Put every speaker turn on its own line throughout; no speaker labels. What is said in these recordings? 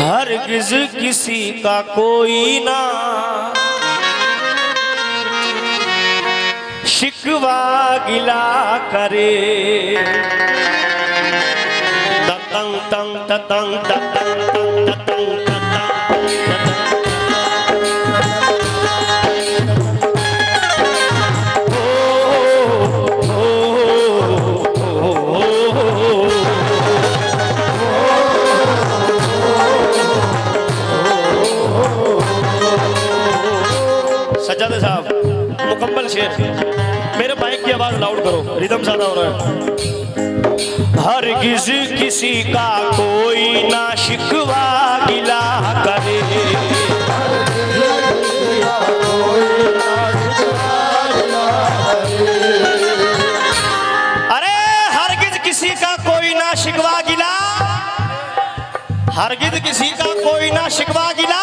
हरगिज किसी का कोई ना शिकवा गिला करे। ततंग तंग ततंग ततंग ततंग ततंग सज्जाद साहब मुकम्मल शेर। मेरे बाइक की आवाज लाउड करो, रिदम ज्यादा हो रहा है। हरगिज किसी का कोई ना शिकवा गिला करे। अरे हरगिज किसी का कोई ना शिकवा गिला, हरगिज किसी का कोई ना शिकवा गिला।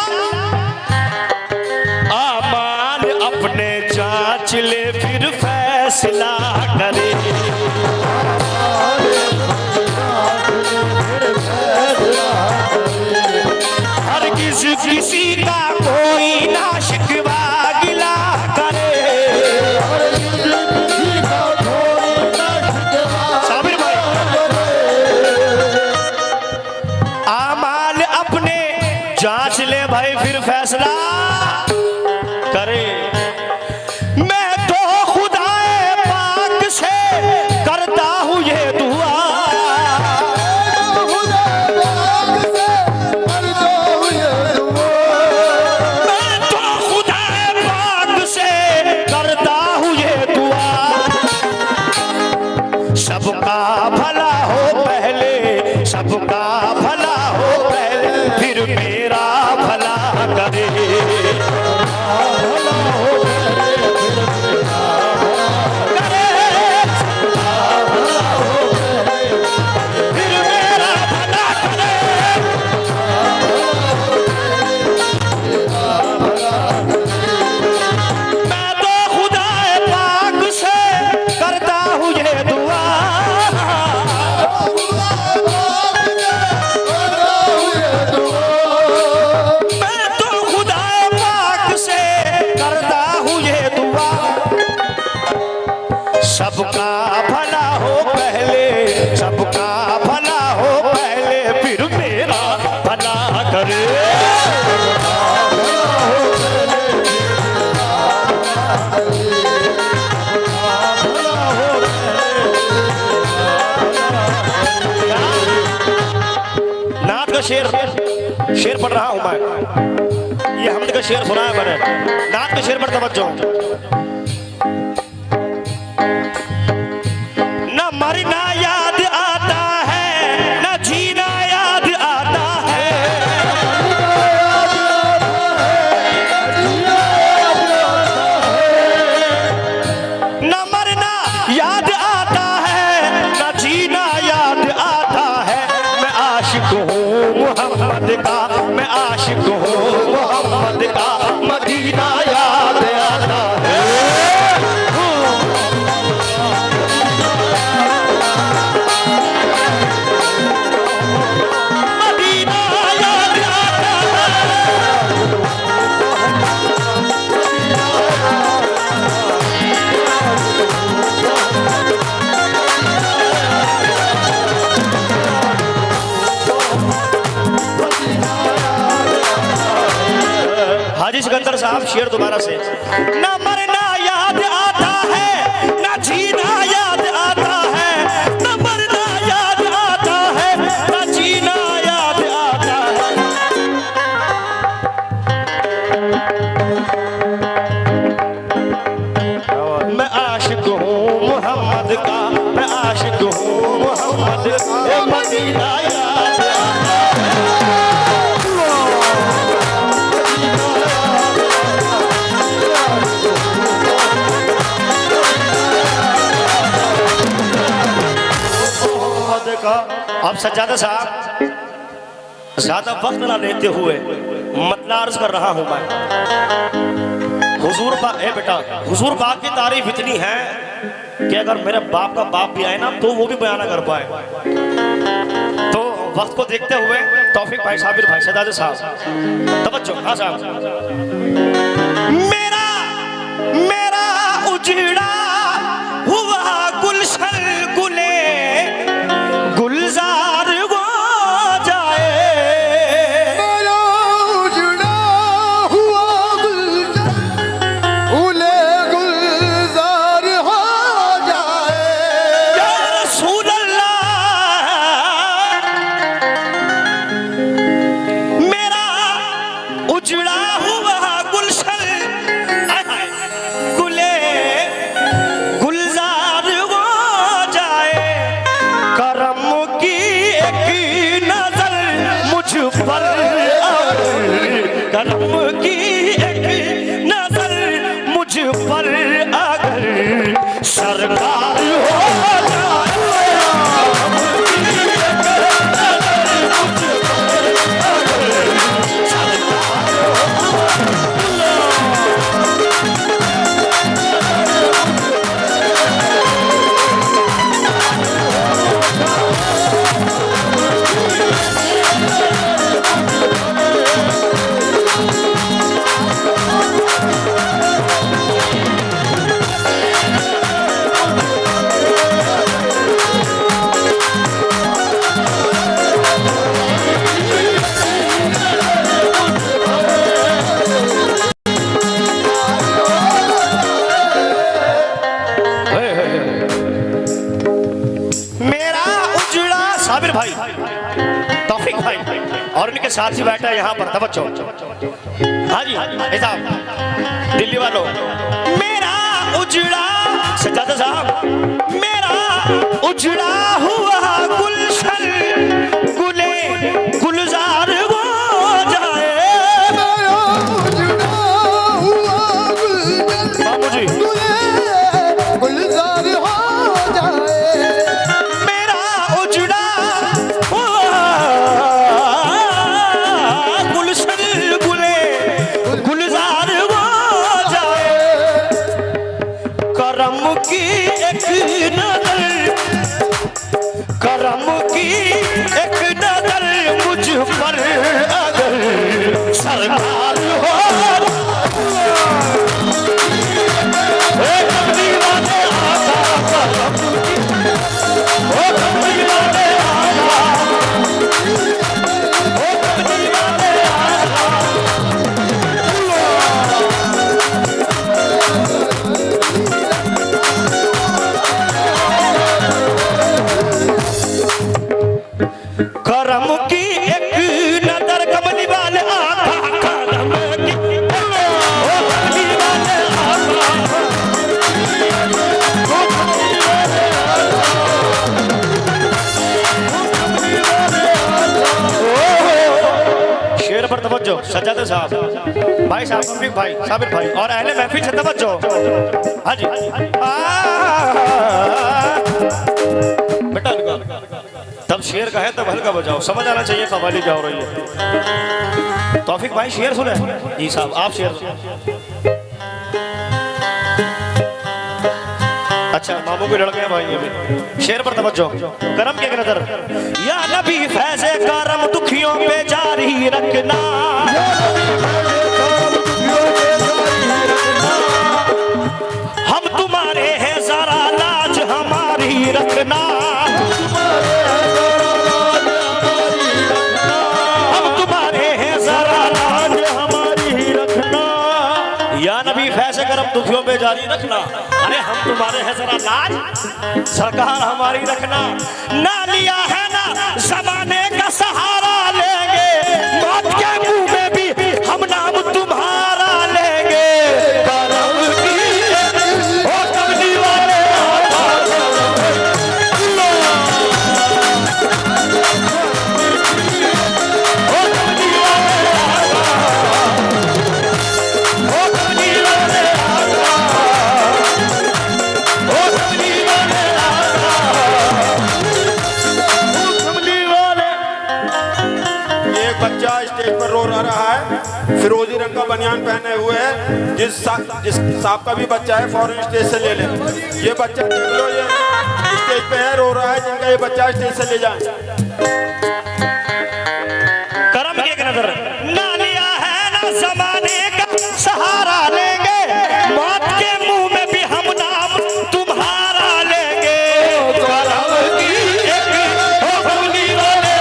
अपने जांच ले फिर फैसला करे। हर किसी का कोई ना शिकवा गिला करे। साबिर भाई आमाल अपने जांच ले भाई फिर फैसला करे। मैं तो खुदाए पाक से करता हूँ ये दुआ। मैं तो खुदाए पाक से करता हूँ ये दुआ। सबका भला हो पहले, सबका भला हो पहले, फिर मेरा भला करे। सबका भला हो पहले, सबका भला हो पहले, फिर मेरा भला करे। नात का शेर शेर पढ़ रहा हूं मैं, ये हमद का शेर सुना है मैंने। नात का शेर पर तवज्जो। मरना याद आता है, न जीना याद आता है। न मरना याद आता है, न जीना याद आता है। मैं आशिक हूँ मोहम्मद का, मैं आशिक हूँ मोहम्मद का, मदीना याद आता है। हाजी सिकंदर साहब शेर दोबारा से। न मरना याद आता है, न जीना याद आता है। न मरना याद आता है, न जीना याद आता है। मैं आशिक हूँ मोहम्मद का, मैं आशिक हूँ मोहम्मद का, मदीना याद आता है। अब सज्जादा साहब ज्यादा वक्त ना लेते हुए मतलब अर्ज कर रहा हूं मैं। हुजूर पाक, ए बेटा, हुजूर पाक की तारीफ इतनी है कि अगर मेरे बाप का बाप भी आए ना तो वो भी बयान ना कर पाए। तो वक्त को देखते हुए तौफीक भाई, साबिर भाई, सदाद साहब, तवज्जो। हाँ साहब। मेरा उजड़ा हुआ गुलशन गुले गुलजार हो जाए,
मेरा उजड़ा हुआ गुलशन गुले गुलजार हो जाए।
या रसूल अल्लाह, मेरा उजड़ा हुआ गुलशन गुले गुलजार हो जाए, करम की एक नजर मुझ पर, करम की एक नजर मुझ पर अगर सरकार हो जाए, मेरा उजड़ा, साबिर भाई, तौफीक भाई और उनके साथी बैठा है यहाँ पर, तवज्जो। हाँ जी साहब, दिल्ली वालों, मेरा उजड़ा, सज्जादा साहब, मेरा उजड़ा हुआ गुलशन गुले गुलजार हो जाए,
मेरा उजड़ा हुआ गुलशन
मामू जी,
गुले गुलजार हो जाए।
मेरा उजड़ा हुआ गुलशन गुले गुलजार हो जाए, करम की एक नजर, करम की एक नजर मुझ पर अगर सरकार हो, एक दीवाने आका करम की, ओ दीवाने आका, ओ दीवाने आका, करम की एक नजर कमली वाले आका, करम की, ओ कमली वाले आका, ओ कमली वाले आका, ओ कमली वाले आका। शेर पर तवज्जो, सज्जादे साहब, भाई साहब, तौफीक भाई, साबिर भाई और अहले महफिल से तवज्जो। हाँ जी, बेटा तब शेर का है तब हल्का बजाओ, समझ आना चाहिए कव्वाली क्या हो रही है। तौफीक भाई शेर सुने? जी साहब, आप शेर सुने। अच्छा, मामू के लड़के हैं भाई, अभी शेर पर तवज्जो। करम की एक नजर, या नबी फैज़े करम दुखियों पे जारी रखना, हम तुम्हारे हैं जरा लाज हमारी रखना, हम तुम्हारे हैं जरा लाज हमारी रखना, या नबी फैज़े करम दुखियों पे जारी रखना, अरे हम तुम्हारे हैं जरा लाज सरकार हमारी रखना, ना लिया है ना ज़माने का सहारा लेंगे, मौत के मुंह में भी हम नाम तुम्हारा लेंगे, करम की ओ कमली वाले आका, ओ कमली वाले आका, ओ कमली वाले आका, ओ कमली वाले आका, ओ कमली वाले।
एक बच्चा स्टेज पर रो रहा है, फिरोजी रंग का बनियान पहने हुए है, जिस साहब का भी बच्चा है फौरन स्टेज से ले ले। ये बच्चा देख लो, ये स्टेज पे है, रो रहा है, जिनका ये बच्चा स्टेज से ले जाए।
करम की एक नजर ना लिया है ना जमाने का सहारा लेंगे, मौत के मुंह में भी हम नाम तुम्हारा लेंगे। करम की एक होली वाले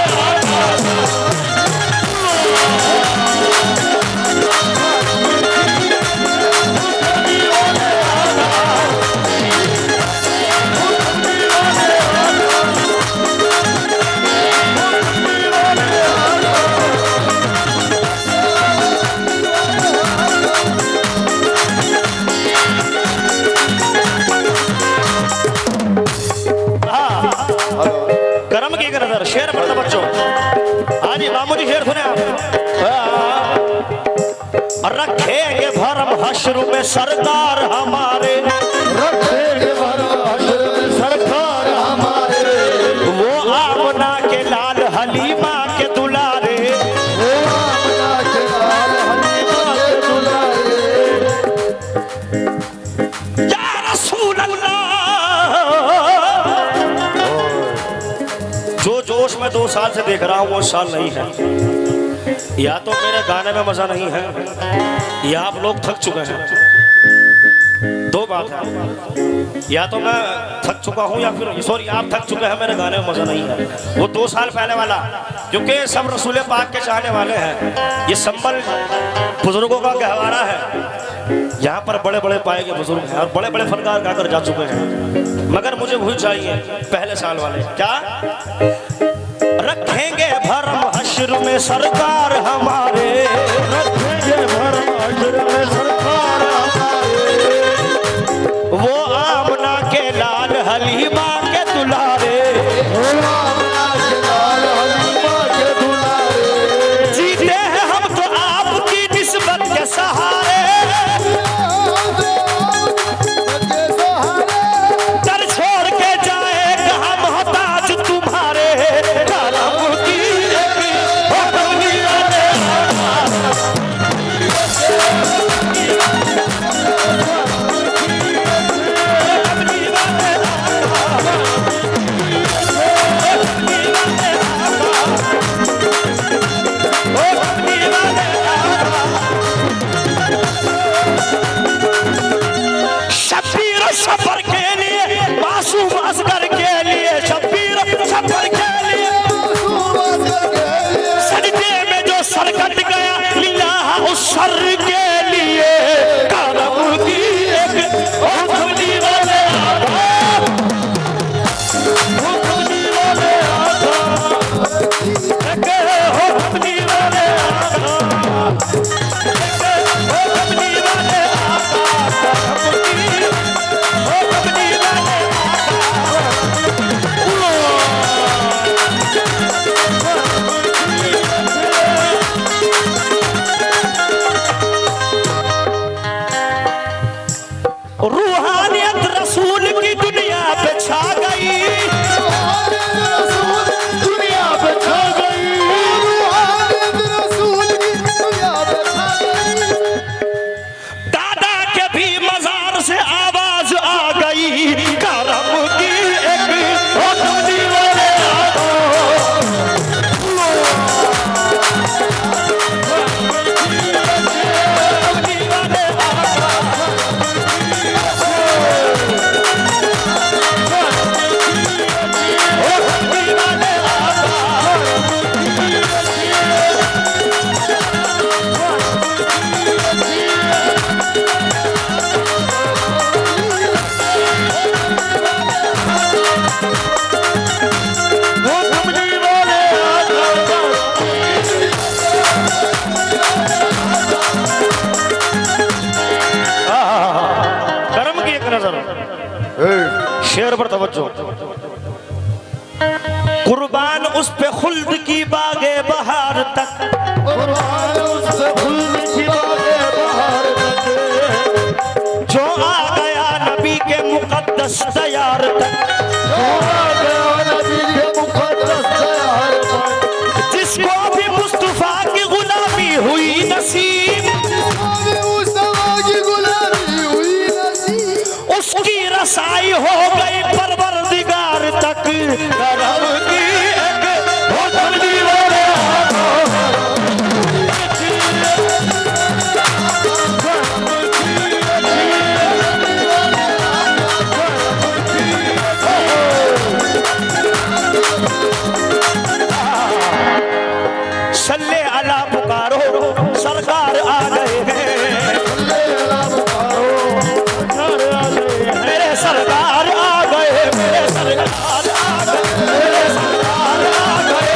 करम की एक नजर शेर पढ़ना बच्चों। हाँ जी मामू जी शेर सुने आप। रखेंगे भरम हश्र में सरदार हमारे,
रखेंगे भरम हश्र में सरकार हमारे,
वो आमना के लाल हलीमा के दुलारे।
वो आमना के लाल हलीमा के दुलारे।
या रसूल अल्लाह, जो जोश में 2 साल से देख रहा हूं वो इस साल नहीं है। या तो मेरे गाने में मजा नहीं है या आप लोग थक चुके हैं। 2 बात है, या तो मैं थक चुका हूं या फिर सॉरी आप थक चुके हैं, मेरे गाने में मजा नहीं है। वो 2 साल पहले वाला, क्योंकि सब रसूल पाक के चाहने वाले हैं। ये संबल बुजुर्गों का गहवारा है। यहाँ पर बड़े बड़े पाए के बुजुर्ग हैं और बड़े बड़े फनकार गाकर जा चुके हैं, मगर मुझे वही चाहिए पहले साल वाले। क्या रखेंगे भरम हश्र में सरकार हमारे,
रखेंगे भरम हश्र में सरकार हमारे,
वो आमना के लाल हलीमा के दुलारे।
वो आमना के लाल हलीमा के दुलारे।
जीते हैं हम तो आपकी निस्बत के सहारे, दर छोड़ के जाए कहाँ मोहताज तुम्हारे। करम की एक होली वाले शब्बीर सफर के लिए, मासूम असगर के लिए, शब्बीर सफर के लिए, सजदे में जो सर कट गया लिल्लाह उस सर के लिए। करम की एक होली वाले होली वाले होली वाले रूहानियत रसूल की दुनिया पे छा गई,
दुनिया पे छा गई, रूहानियत रसूल की दुनिया पे छा गई।
दादा के भी मजार से आवाज आ गई। करम की एक होली वाले शेर पर तवज्जो। कुर्बान उस पे खुल्द की बागे बहार तक,
कुर्बान उस पे खुल्द की बागे बहार तक,
जो आ गया नबी के मुकद्दस तैयार तक,
जो आ गया नबी के मुकद्दस तैयार तक,
जिसको भी मुस्तफा की गुलामी हुई नसीब, उसकी रसाई हो गई परवरदिगार तक। करम की एक अला पुकारो सरकार आ गए हैं, मेरे सरकार आ गए, मेरे सरकार आ गए, मेरे सरकार आ गए।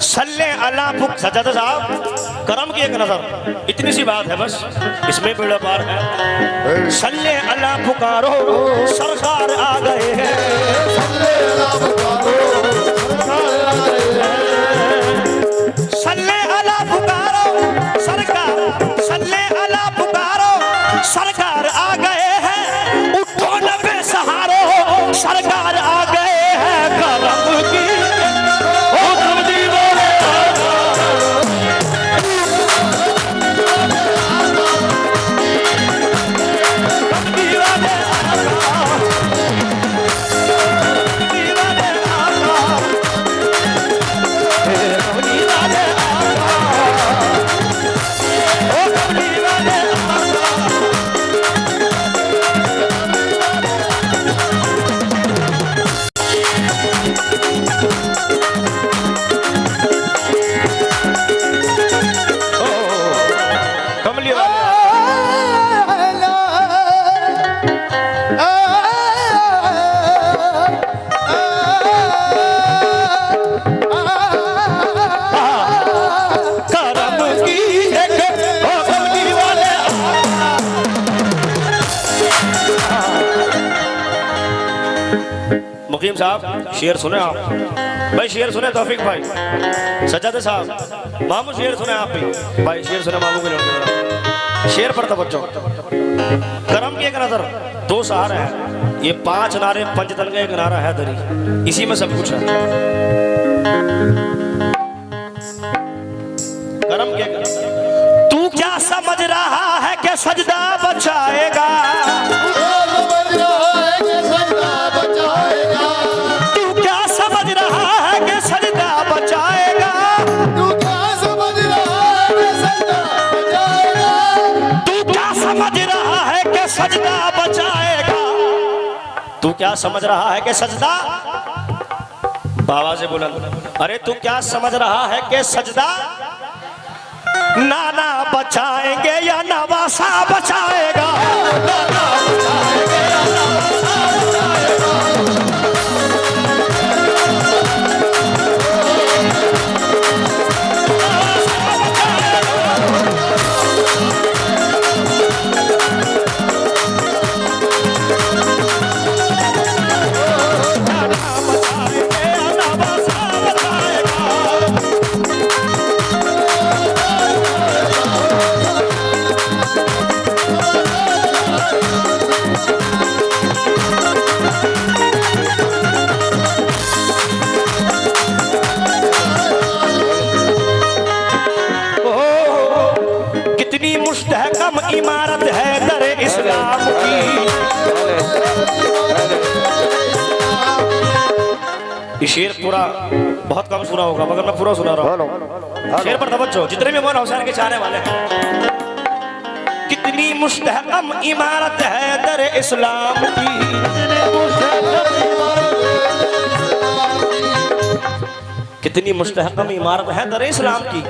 सल्ले अला सज्जाद साहब, करम की एक नजर, इतनी सी बात है बस, इसमें बेड़ा पार है। सल्ले अला पुकारो सरकार आ गए हैं, सल्ले अला पुकारो सरकार, सल्ले अला पुकारो सरकार आ गए हैं, उठो न बेसहारो सरकार आ गए हैं। करम की मुकीम साहब, शेर सुने आप भाई, शेर सुने तौफीक भाई, सज्जाद साहब मामू शेर सुने आप भी भाई, शेर सुने मामू के लड़के, शेर पर तवज्जो। करम की एक नजर, दो सहारे हैं, ये 5 नारे पंचतन का एक नारा है दरी, इसी में सब कुछ है। करम की एक नजर, तू क्या समझ रहा है कि सजदा बचाएगा, सजदा बचाएगा, तू क्या समझ रहा है कि सजदा, बाबा से बोला, अरे तू क्या समझ रहा है कि सजदा नाना बचाएंगे या नवासा बचाएगा, नाना बचाएंगे या नवासा बचाएगा। मुस्तहकम इमारत है दरे इस्लाम की, ये शेर पूरा बहुत कम सुना होगा मगर मैं पूरा सुना रहा हूँ, शेर पर तवज्जो जितने भी मौलाना हुसैन के चाहने वाले हैं। कितनी मुस्तहकम इमारत है दरे इस्लाम की, कितनी मुस्तहकम इमारत है दरे इस्लाम की।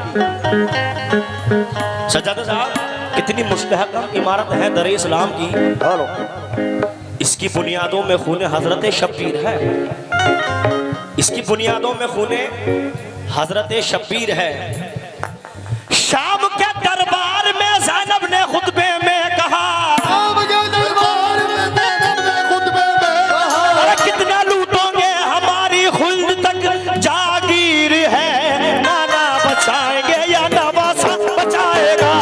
सज्जाद साहब, कितनी मुस्तहकम इमारत है दरे इस्लाम की, इसकी बुनियादों में खून हजरत शब्बीर है, इसकी बुनियादों में खून हजरत शब्बीर है। शाम के दरबार में ज़ैनब ने खुतबे में कहा, अरे कितना लूटोगे हमारी खुल्द तक जागीर है, नाना बचाएंगे या नवासा बचाएगा।